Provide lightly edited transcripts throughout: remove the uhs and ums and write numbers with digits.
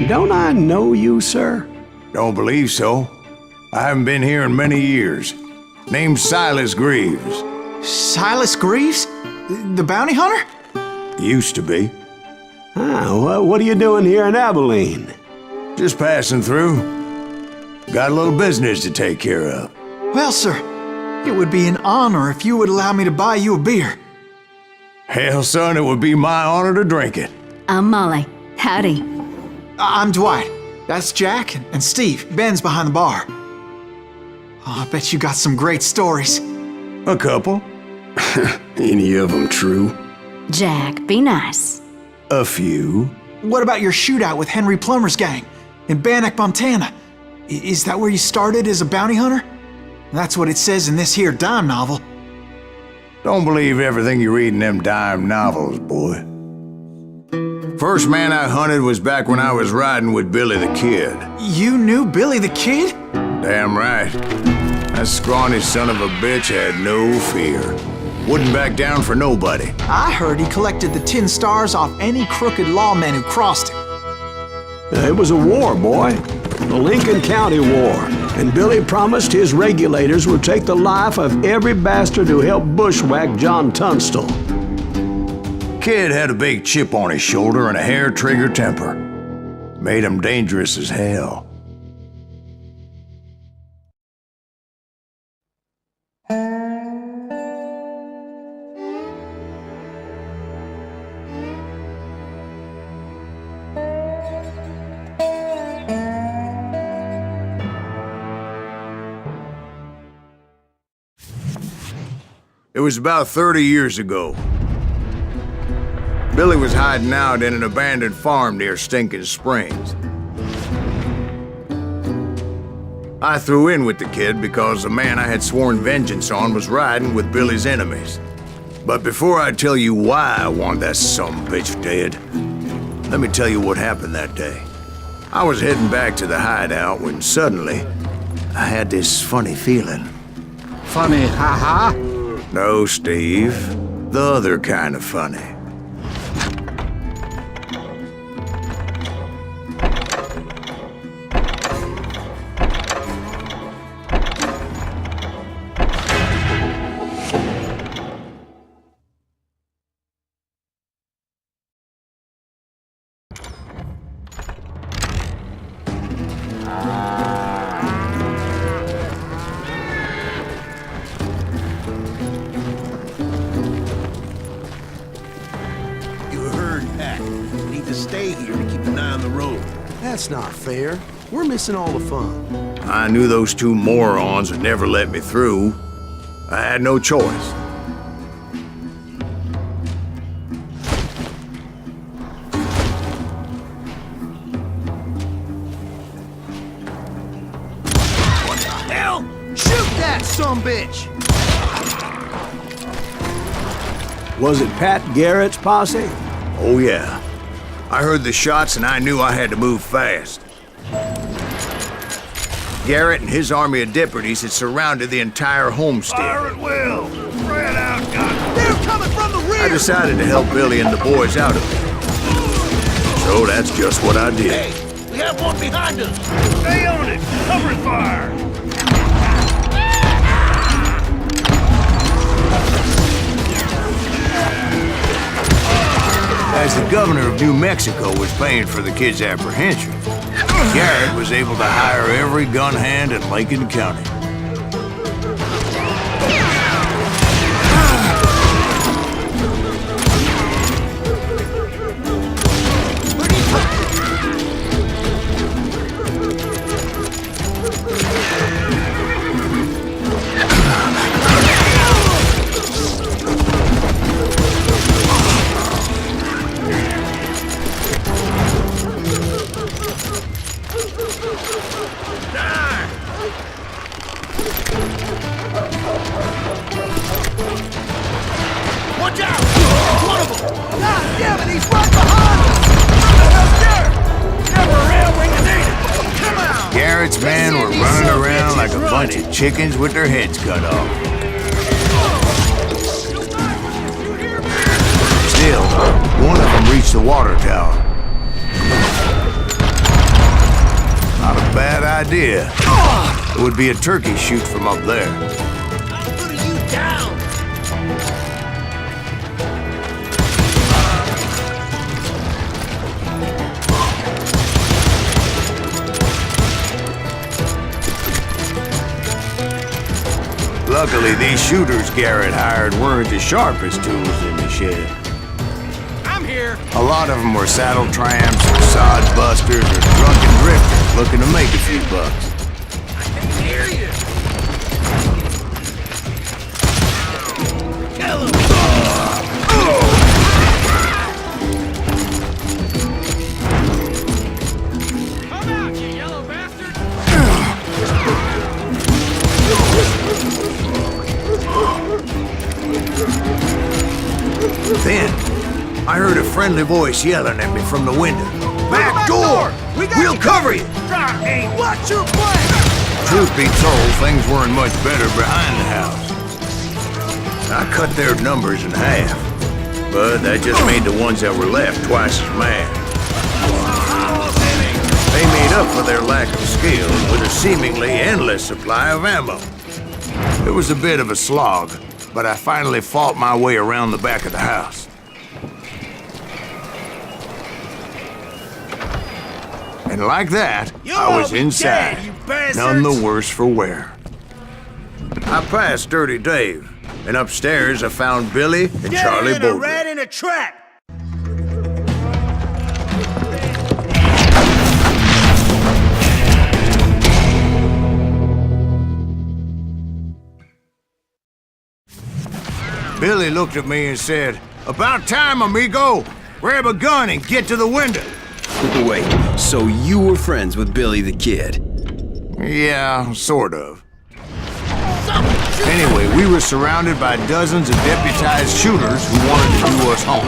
Don't I know you, sir? Don't believe so. I haven't been here in many years. Name's Silas Greaves. Silas Greaves? The bounty hunter? Used to be. What are you doing here in Abilene? Just passing through. Got a little business to take care of. Well, sir, it would be an honor if you would allow me to buy you a beer. Hell, son, it would be my honor to drink it. I'm Molly. Howdy. I'm Dwight. That's Jack and Steve. Ben's behind the bar. Oh, I bet you got some great stories. A couple. Any of them true? Jack, be nice. A few. What about your shootout with Henry Plummer's gang in Bannock, Montana? Is that where you started as a bounty hunter? That's what it says in this here dime novel. Don't believe everything you read in them dime novels, boy. First man I hunted was back when I was riding with Billy the Kid. You knew Billy the Kid? Damn right. That scrawny son of a bitch had no fear. Wouldn't back down for nobody. I heard he collected the 10 stars off any crooked lawman who crossed him. It was a war, boy. The Lincoln County War. And Billy promised his regulators would take the life of every bastard who helped bushwhack John Tunstall. Kid had a big chip on his shoulder and a hair-trigger temper. Made him dangerous as hell. It was about 30 years ago. Billy was hiding out in an abandoned farm near Stinking Springs. I threw in with the kid because the man I had sworn vengeance on was riding with Billy's enemies. But before I tell you why I want that sumbitch dead, let me tell you what happened that day. I was heading back to the hideout when suddenly I had this funny feeling. Funny, haha? No, Steve. The other kind of funny. That's not fair. We're missing all the fun. I knew those two morons would never let me through. I had no choice. What the hell? Shoot that sumbitch! Was it Pat Garrett's posse? Oh yeah. I heard the shots and I knew I had to move fast. Garrett and his army of deputies had surrounded the entire homestead. Fire at will! Spread out, guns! They're coming from the rear! I decided to help Billy and the boys out of it. So that's just what I did. Hey, we have one behind us! Stay on it! Cover fire! As the governor of New Mexico was paying for the kid's apprehension, Garrett was able to hire every gun hand in Lincoln County. Watch out! One of them! God damn it, he's right behind us! Where the hell's Garrett? Never around when you need it! Come on! Garrett's men were running around like a bunch of chickens with their heads cut off. Still, one of them reached the water tower. idea. It would be a turkey shoot from up there. I'm putting you down! Luckily, these shooters Garrett hired weren't the sharpest tools in the shed. I'm here! A lot of them were saddle tramps, or sod busters, or drunken drifters looking to make a few bucks. I can't hear you! Kill him! Come out, you yellow bastard! Then, I heard a friendly voice yelling at me from the window. Back door! We'll cover you! Hey, watch your flank! Truth be told, things weren't much better behind the house. I cut their numbers in half, but that just made the ones that were left twice as mad. They made up for their lack of skill with a seemingly endless supply of ammo. It was a bit of a slog, but I finally fought my way around the back of the house. And like that, I was inside, dead, you bastards! none the worse for wear. I passed Dirty Dave, and upstairs I found Billy and Charlie a Bolger. rat in a trap! Billy looked at me and said, "About time, amigo! Grab a gun and get to the window!" Wait, so you were friends with Billy the Kid? Yeah, sort of. Anyway, we were surrounded by dozens of deputized shooters who wanted to do us harm.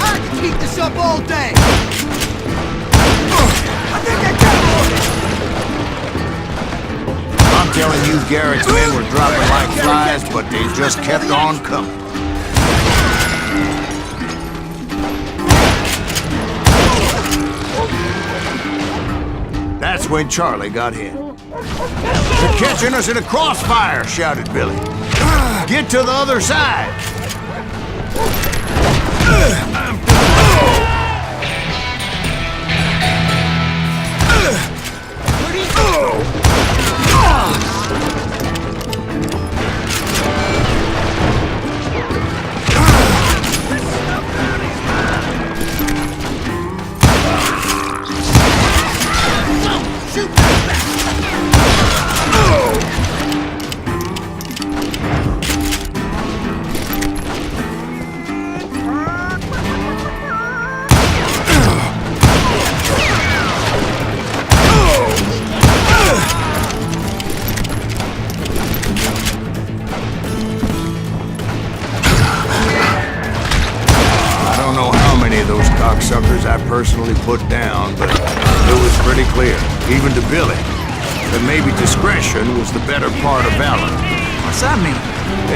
I can keep this up all day! I think I got I'm telling you, Garrett's men were dropping like flies, but they just kept on coming. That's when Charlie got hit. "They're catching us in a crossfire!" shouted Billy. "Get to the other side!" Cocksuckers I personally put down, but it was pretty clear, even to Billy, that maybe discretion was the better part of valor. What's that mean?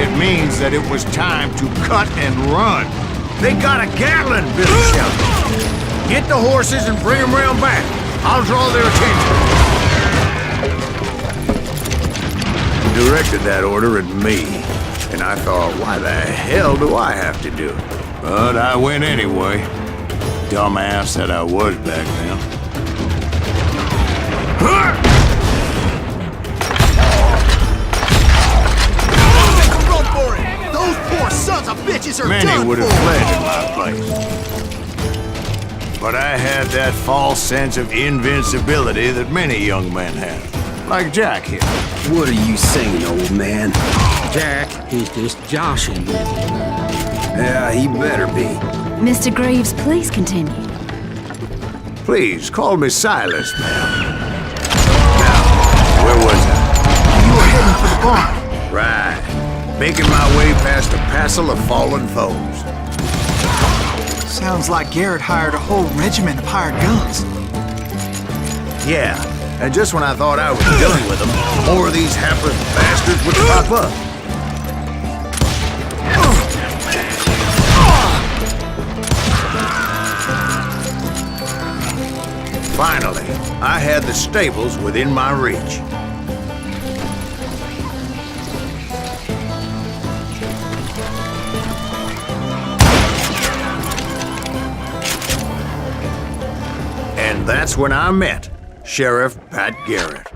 It means that it was time to cut and run. "They got a Gatling!" Billy shouted. "Get the horses and bring them round back. I'll draw their attention." He directed that order at me, and I thought, why the hell do I have to do it? But I went anyway. Dumbass that I was back then. Make a run for it! Those poor sons of bitches are Many done would have for! fled in my place. But I had that false sense of invincibility that many young men have. Like Jack here. What are you saying, old man? Jack, he's just joshing with you. Yeah, he better be. Mr. Greaves, please continue. Please, call me Silas now. Now, where was I? You were heading for the barn. Right. Making my way past a passel of fallen foes. Sounds like Garrett hired a whole regiment of hired guns. Yeah, and just when I thought I was done with them, more of these hapless bastards would pop up. I had the stables within my reach. And that's when I met Sheriff Pat Garrett.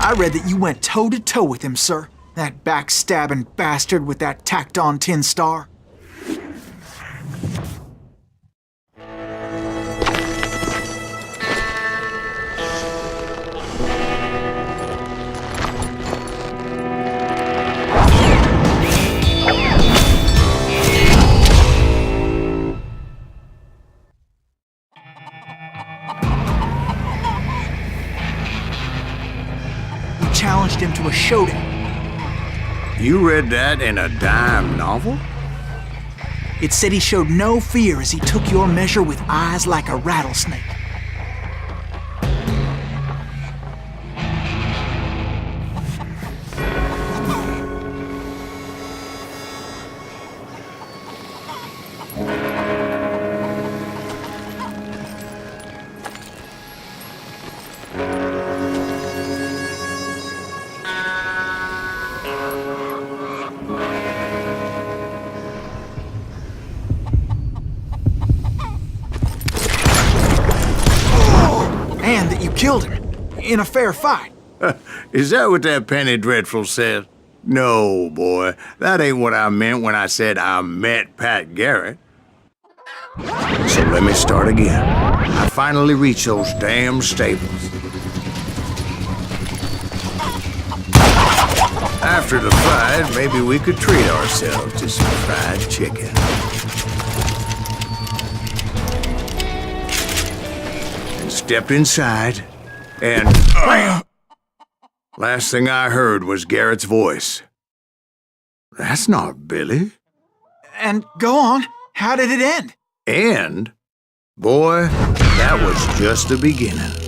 I read that you went toe-to-toe with him, sir. That backstabbing bastard with that tacked-on tin star. Challenged him to a showdown. You read that in a dime novel? It said he showed no fear as he took your measure with eyes like a rattlesnake. And that you killed him in a fair fight. Is that what that penny dreadful said? No, boy. That ain't what I meant when I said I met Pat Garrett. So let me start again. I finally reached those damn stables. After the fight, maybe we could treat ourselves to some fried chicken. Stepped inside, and last thing I heard was Garrett's voice. That's not Billy. And go on, how did it end? And, boy, that was just the beginning.